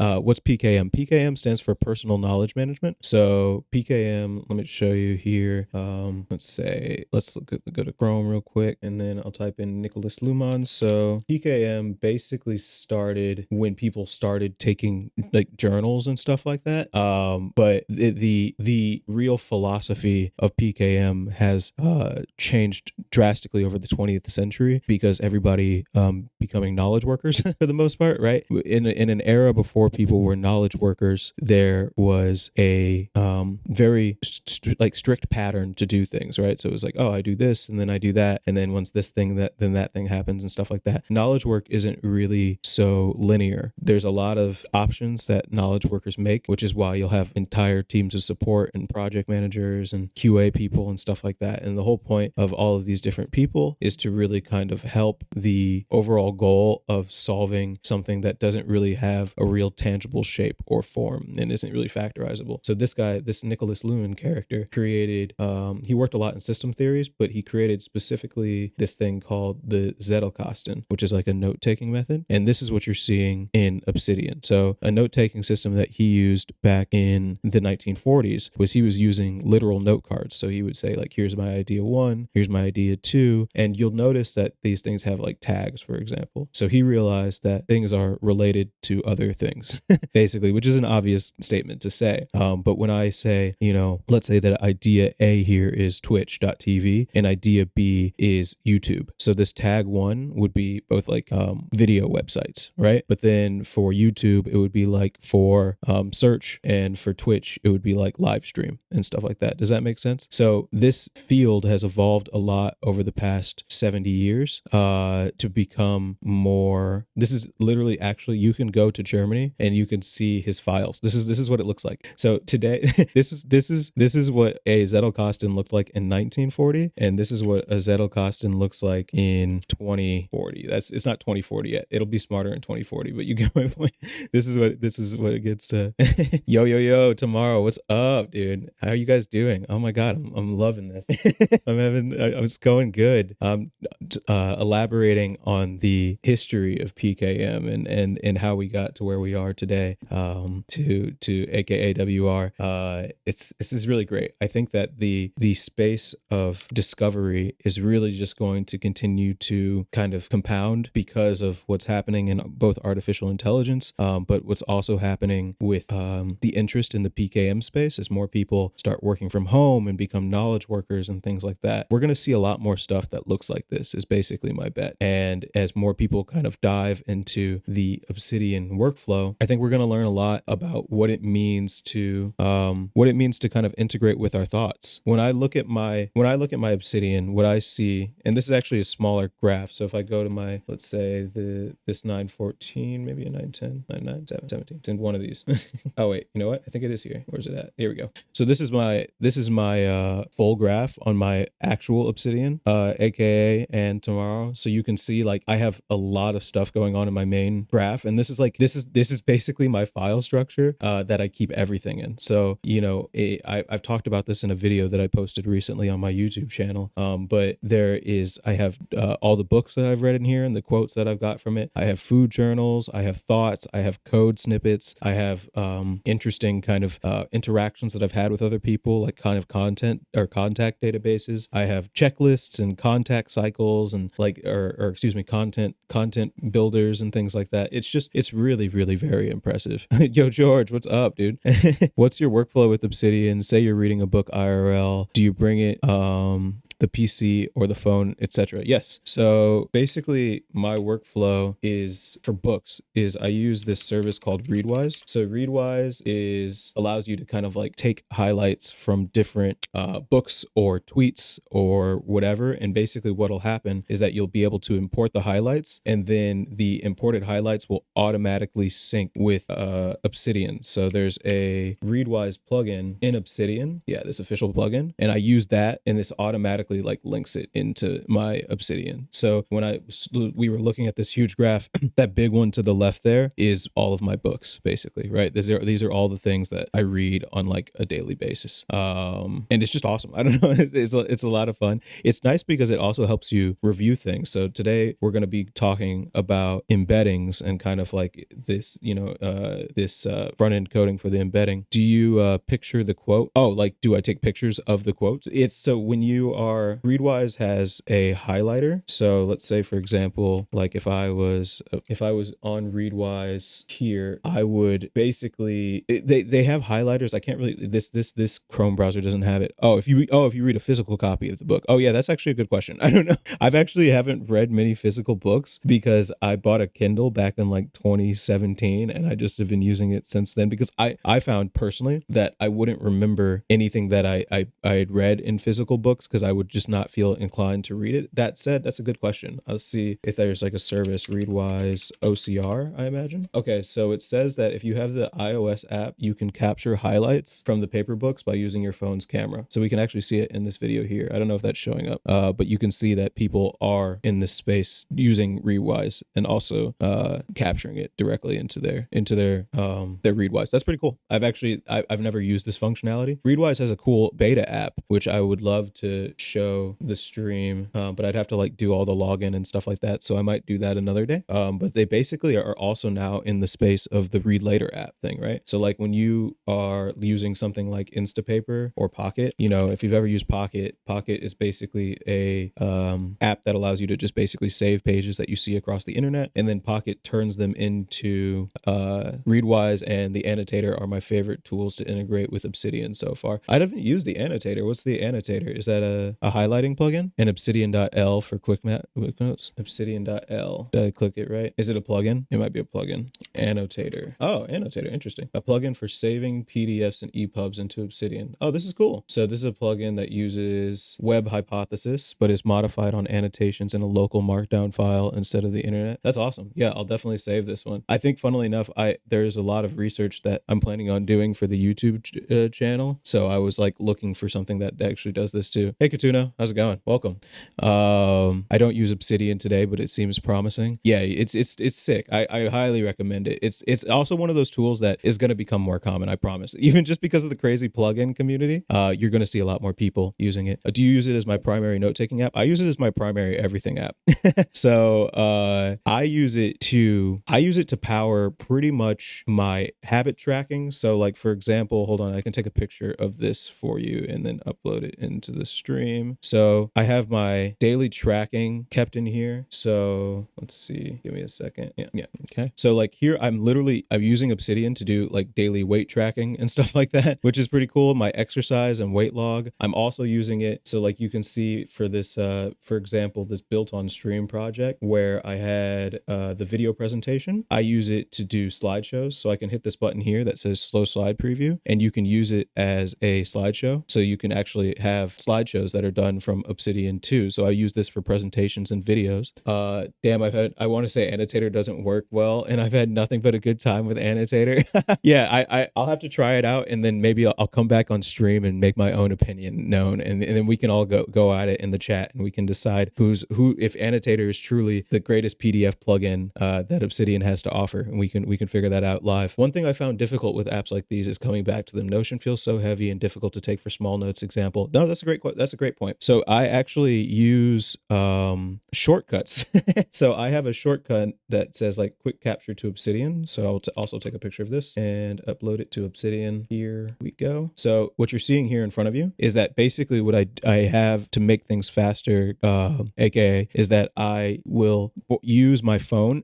what's PKM? PKM stands for Personal Knowledge Management. So PKM, let me show you here. Let's go to Chrome real quick, and then I'll type in Nicholas Luhmann. So PKM basically started when people started taking like journals and stuff like that. But the real philosophy of PKM has changed drastically over the 20th century because everybody becoming knowledge workers for the most part, right? In an era before people were knowledge workers, there was a very strict pattern to do things, right? So it was like, oh, I do this and then I do that, and then once this thing then that thing happens and stuff like that. Knowledge work isn't really so linear. There's a lot of options that knowledge workers make, which is why you'll have entire teams of support and project managers and QA people and stuff like that. And the whole point of all of these different people is to really kind of help the overall goal of solving something that doesn't really have a real tangible shape or form and isn't really factorizable. So this guy, this Nicholas Luhmann character, created, he worked a lot in system theories, but he created specifically this thing called the Zettelkasten, which is like a note-taking method. And this is what you're seeing in Obsidian. So a note-taking system that he used back in the 1940s was he was using literal note cards. So he would say like, here's my idea 1, here's my idea 2. And you'll notice that these things have like tags, for example. So he realized that things are related to other things, basically, which is an obvious statement to say. But when I say, let's say that idea A here is twitch.tv and idea B is YouTube. So this tag 1 would be both like video websites, right? But then for YouTube, it would be like for search, and for Twitch, it would be like live stream and stuff like that. Does that make sense? So this field has evolved a lot over the past 70 years to become more. This is literally, actually, you can go to Germany and you can see his files. This is what it looks like. So today, this is what a Zettelkasten looked like in 1940, and this is what a Zettelkasten looks like in 2040. It's not 2040 yet. It'll be smarter in 2040, but you get my point. This is what it gets to. Yo, tomorrow. What's up, dude? How are you guys doing? Oh my God, I'm loving this. I was going good. Elaborating on the history of PKM and how we got to where we are today, to AKA WR. This is really great. I think that the space of discovery is really just going to continue to kind of compound because of what's happening in both artificial intelligence, but what's also happening with the interest in the PKM space as more people start working from home and become knowledge workers and things like that. We're going to see a lot more stuff that looks like this, is basically my bet. And as more people kind of dive into the Obsidian workflow, I think we're going to learn a lot about what it means to kind of integrate with our thoughts. When I look at my Obsidian, what I see, and this is actually a smaller graph. So if I go to my, let's say this 914, maybe a 910, 997, 17. It's in one of these. Oh wait, you know what? I think it is here. Where's it at? Here we go. So this is my full graph on my actual Obsidian, aka and tomorrow. So you can see like I have a lot of stuff going on in my main graph, and this is basically my file structure that I keep everything in. So I've talked about this in a video that I posted recently on my YouTube channel. But I have all the books that I've read in here and the quotes that I've got from it. I have food journals, I have thoughts, I have code snippets, I have interesting kind of interactions that I've had with other people, like kind of content or contact databases. I have checklists and contact cycles and content builders and things like that. It's really, really very impressive. Yo, George, what's up, dude? What's your workflow with Obsidian? Say you're reading a book IRL. Do you bring it the PC or the phone, etc.? Yes. So basically my workflow is for books is I use this service called Readwise. So Readwise allows you to kind of like take highlights from different books or tweets or whatever. And basically what'll happen is that you'll be able to import the highlights, and then the imported highlights will automatically sync with Obsidian. So there's a Readwise plugin in Obsidian. Yeah, this official plugin. And I use that, and this automatically automatically like links it into my Obsidian. So when we were looking at this huge graph, that big one to the left there is all of my books, basically, right? These are all the things that I read on like a daily basis. And it's just awesome. I don't know. It's a lot of fun. It's nice because it also helps you review things. So today we're going to be talking about embeddings and kind of like this, this front end coding for the embedding. Do you picture the quote? Oh, like, do I take pictures of the quotes? It's so when you are Readwise has a highlighter. So let's say, for example, like if I was on Readwise here, I would basically they have highlighters. I can't really this Chrome browser doesn't have it. If you read a physical copy of the book. Oh yeah, that's actually a good question. I don't know. I've actually haven't read many physical books because I bought a Kindle back in like 2017 and I just have been using it since then because I found personally that I wouldn't remember anything that I had read in physical books because I would just not feel inclined to read it. That said, that's a good question. I'll see if there's like a service, Readwise OCR, I imagine. Okay, so it says that if you have the iOS app, you can capture highlights from the paper books by using your phone's camera. So we can actually see it in this video here. I don't know if that's showing up, but you can see that people are in this space using Readwise and also capturing it directly into their Readwise. That's pretty cool. I've never used this functionality. Readwise has a cool beta app, which I would love to show the stream, but I'd have to like do all the login and stuff like that. So I might do that another day. But they basically are also now in the space of the Read Later app thing, right? So like when you are using something like Instapaper or Pocket, if you've ever used Pocket is basically a app that allows you to just basically save pages that you see across the internet, and then Pocket turns them into Readwise, and the annotator are my favorite tools to integrate with Obsidian so far. I haven't used the annotator. What's the annotator? Is that a highlighting plugin? And Obsidian.L for quick notes. Obsidian.L. Did I click it right? Is it a plugin? It might be a plugin. Annotator. Oh, annotator. Interesting. A plugin for saving PDFs and EPUBs into Obsidian. Oh, this is cool. So this is a plugin that uses Web Hypothesis, but is modified on annotations in a local markdown file instead of the internet. That's awesome. Yeah, I'll definitely save this one. I think funnily enough, there's a lot of research that I'm planning on doing for the YouTube channel. So I was like looking for something that actually does this too. Hey Katuna, how's it going? Welcome. I don't use Obsidian today, but it seems promising. Yeah, it's sick. I highly recommend it. It's also one of those tools that is going to become more common, I promise. Even just because of the crazy plugin community, you're going to see a lot more people using it. Do you use it as my primary note-taking app? I use it as my primary everything app. So I use it to power pretty much my habit tracking. So like, for example, hold on, I can take a picture of this for you and then upload it into the stream. So I have my daily tracking kept in here. So let's see, give me a second. Yeah. Okay. So like here, I'm using Obsidian to do like daily weight tracking and stuff like that, which is pretty cool. My exercise and weight log. I'm also using it. So like you can see for this, for example, this built on stream project where I had the video presentation. I use it to do slideshows. So I can hit this button here that says slow slide preview, and you can use it as a slideshow. So you can actually have slideshows that are done from Obsidian too. So I use this for presentations and videos. Damn, I want to say Annotator doesn't work well, and I've had nothing but a good time with Annotator. Yeah, I'll have to try it out, and then maybe I'll come back on stream and make my own opinion known, and then we can all go at it in the chat, and we can decide who if Annotator is truly the greatest PDF plugin that Obsidian has to offer, and we can figure that out live. One thing I found difficult with apps like these is coming back to them. Notion feels so heavy and difficult to take for small notes. Example. No, that's a great point. So I actually use shortcuts. So I have a shortcut that says like quick capture to Obsidian. So I'll also take a picture of this and upload it to Obsidian. Here we go. So what you're seeing here in front of you is that basically what I have to make things faster, aka is that I will use my phone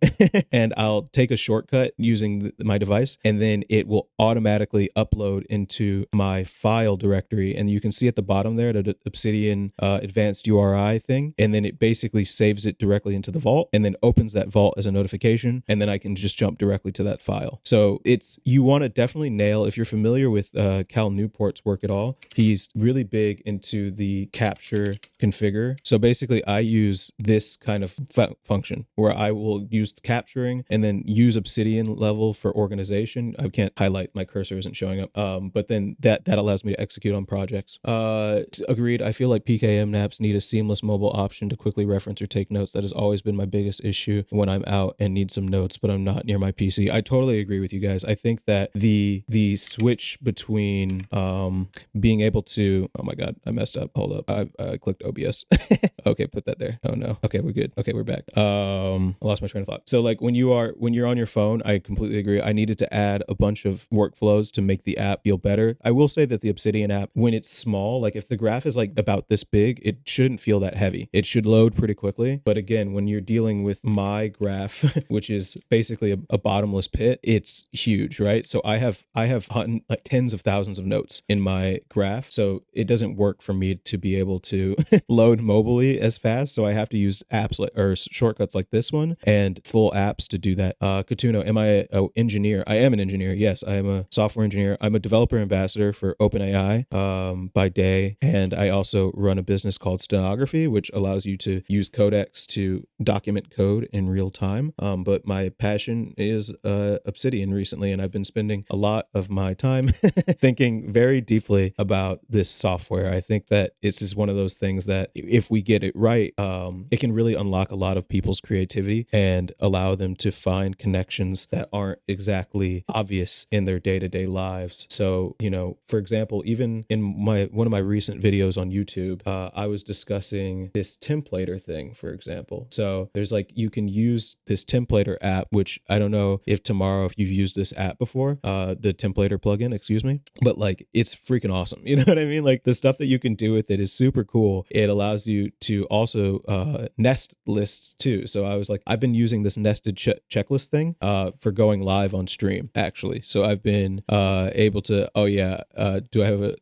and I'll take a shortcut using my device, and then it will automatically upload into my file directory. And you can see at the bottom there the Obsidian advanced URI thing, and then it basically saves it directly into the vault and then opens that vault as a notification, and then I can just jump directly to that file. So you want to definitely nail, if you're familiar with Cal Newport's work at all, he's really big into the capture configure. So basically I use this kind of function where I will use capturing and then use Obsidian level for organization. I can't highlight, my cursor isn't showing up, but then that allows me to execute on projects. Agreed. I feel like like PKM apps need a seamless mobile option to quickly reference or take notes. That has always been my biggest issue when I'm out and need some notes, but I'm not near my PC. I totally agree with you guys. I think that the switch between being able to, oh my God, I messed up. Hold up. I clicked OBS. Okay, put that there. Oh no. Okay, we're good. Okay, we're back. I lost my train of thought. So like when you're on your phone, I completely agree. I needed to add a bunch of workflows to make the app feel better. I will say that the Obsidian app, when it's small, like if the graph is like about this big, it shouldn't feel that heavy. It should load pretty quickly. But again, when you're dealing with my graph, which is basically a bottomless pit, it's huge, right? So I have like tens of thousands of notes in my graph. So it doesn't work for me to be able to load mobily as fast. So I have to use apps like, or shortcuts like this one and full apps to do that. Katuno, am I an engineer? I am an engineer. Yes, I am a software engineer. I'm a developer ambassador for OpenAI by day. And I also run a business called Stenography, which allows you to use Codex to document code in real time. But my passion is Obsidian recently, and I've been spending a lot of my time thinking very deeply about this software. I think that this is one of those things that if we get it right, it can really unlock a lot of people's creativity and allow them to find connections that aren't exactly obvious in their day-to-day lives. So, you know, for example, even in one of my recent videos on YouTube, I was discussing this templater thing, for example. So there's like, you can use this templater app, which I don't know if tomorrow, if you've used this app before, the templater plugin, excuse me, but like it's freaking awesome. You know what I mean? Like the stuff that you can do with it is super cool. It allows you to also nest lists too. So I was like, I've been using this nested checklist thing for going live on stream, actually. So I've been able to, do I have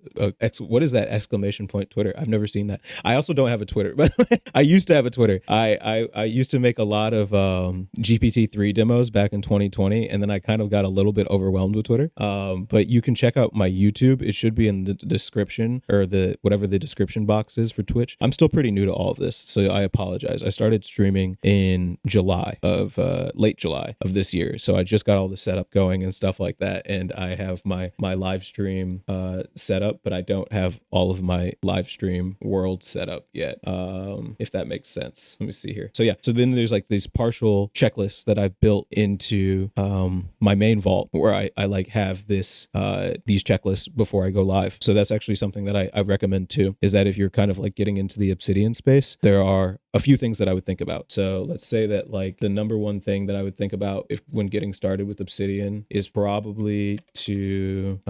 what is that exclamation point Twitter? I've never seen that. I also don't have a Twitter, by the way. I used to have a Twitter. I used to make a lot of GPT-3 demos back in 2020, and then I kind of got a little bit overwhelmed with Twitter. But you can check out my YouTube. It should be in the description, or whatever the description box is for Twitch. I'm still pretty new to all of this, so I apologize. I started streaming in late July of this year, so I just got all the setup going and stuff like that, and I have my live stream set up, but I don't have all of my live stream world set up yet, if that makes sense. Let me see here. So yeah, so then there's like these partial checklists that I've built into my main vault, where I like have these checklists before I go live. So that's actually something that I recommend too, is that if you're kind of like getting into the Obsidian space, there are a few things that I would think about. So let's say that like the number one thing that I would think about when getting started with Obsidian is probably to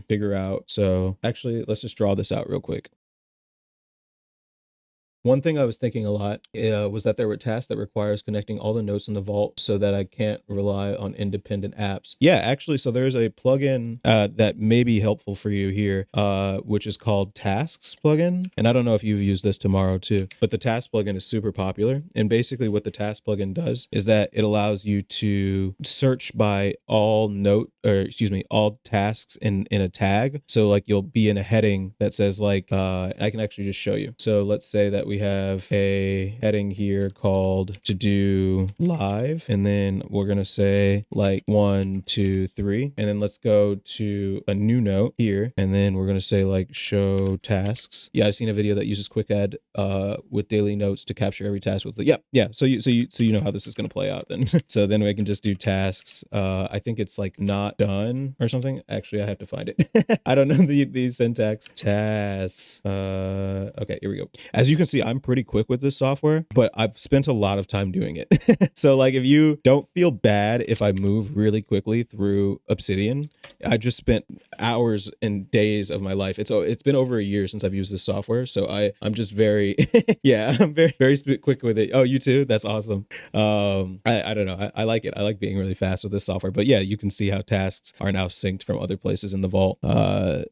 figure out. So actually, let's just draw this out real quick. One thing I was thinking a lot was that there were tasks that requires connecting all the notes in the vault so that I can't rely on independent apps. Yeah, actually, so there's a plugin that may be helpful for you here, which is called Tasks plugin. And I don't know if you've used this tomorrow too, but the Tasks plugin is super popular. And basically what the Tasks plugin does is that it allows you to search by all tasks in a tag. So like you'll be in a heading that says like, I can actually just show you. So let's say that we have a heading here called to do live, and then we're going to say like 1, 2, 3, and then let's go to a new note here, and then we're going to say like show tasks. Yeah, I've seen a video that uses quick add with daily notes to capture every task with the, yeah. So you know how this is going to play out then. So then we can just do tasks. I think it's like not done or something. Actually, I have to find it. I don't know the syntax. Tasks. Okay, here we go. As you can see, I'm pretty quick with this software, but I've spent a lot of time doing it. So like if you don't feel bad if I move really quickly through Obsidian, I just spent hours and days of my life. It's been over a year since I've used this software, so I'm just very I'm very quick with it. Oh, you too? That's awesome. I don't know. I like it. I like being really fast with this software. But yeah, you can see how tasks are now synced from other places in the vault,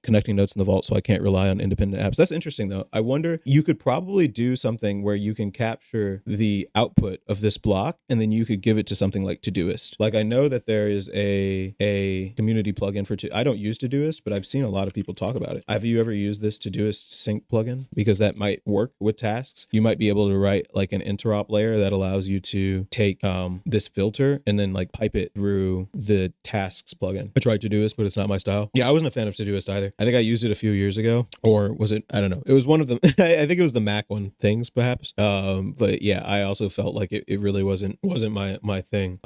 connecting notes in the vault, so I can't rely on independent apps. That's interesting though. I wonder, you could probably do something where you can capture the output of this block, and then you could give it to something like Todoist. Like, I know that there is a community plugin for I don't use Todoist, but I've seen a lot of people talk about it. Have you ever used this Todoist sync plugin? Because that might work with tasks. You might be able to write like an interop layer that allows you to take this filter and then like pipe it through the tasks plugin. I tried Todoist, but it's not my style. Yeah, I wasn't a fan of Todoist either. I think I used it a few years ago, or was it? I don't know. It was one of them. I think it was the Mac one, things perhaps. But yeah, I also felt like it really wasn't my thing.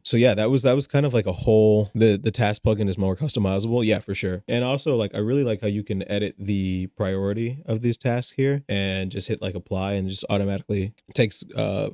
So yeah, that was kind of like a whole, the task plugin is more customizable. Yeah, for sure. And also, like, I really like how you can edit the priority of these tasks here and just hit like apply, and just automatically takes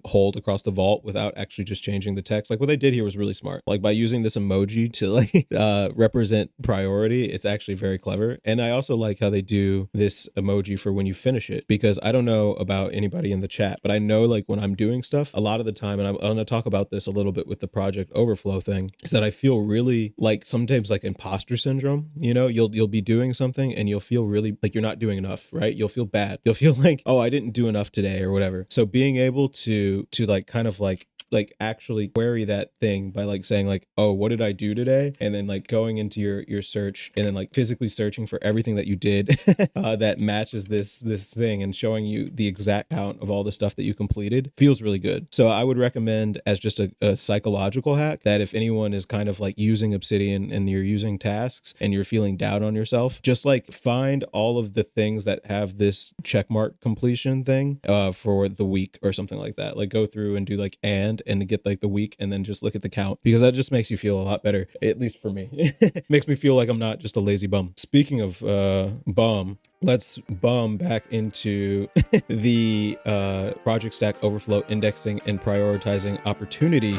hold across the vault without actually just changing the text. Like, what they did here was really smart. Like, by using this emoji to like represent priority, it's actually very clever. And I also like how they do this emoji for when you finish it, because I don't know about anybody in the chat, but I know like when I'm doing stuff a lot of the time, and I'm going to talk about this a little bit with the Project Overflow thing, is that I feel really like sometimes like imposter syndrome. You know, you'll be doing something and you'll feel really like you're not doing enough, right? You'll feel bad. You'll feel like, oh, I didn't do enough today or whatever. So being able to like kind of like actually query that thing by like saying like, oh, what did I do today? And then like going into your search and then like physically searching for everything that you did that matches this thing, and showing you the exact count of all the stuff that you completed feels really good. So I would recommend, as just a psychological hack, that if anyone is kind of like using Obsidian and you're using tasks and you're feeling down on yourself, just like find all of the things that have this checkmark completion thing for the week or something like that. Like, go through and do like and get like the week, and then just look at the count, because that just makes you feel a lot better, at least for me. Makes me feel like I'm not just a lazy bum. Speaking of bum, let's bum back into the Project Stack Overflow indexing and prioritizing opportunity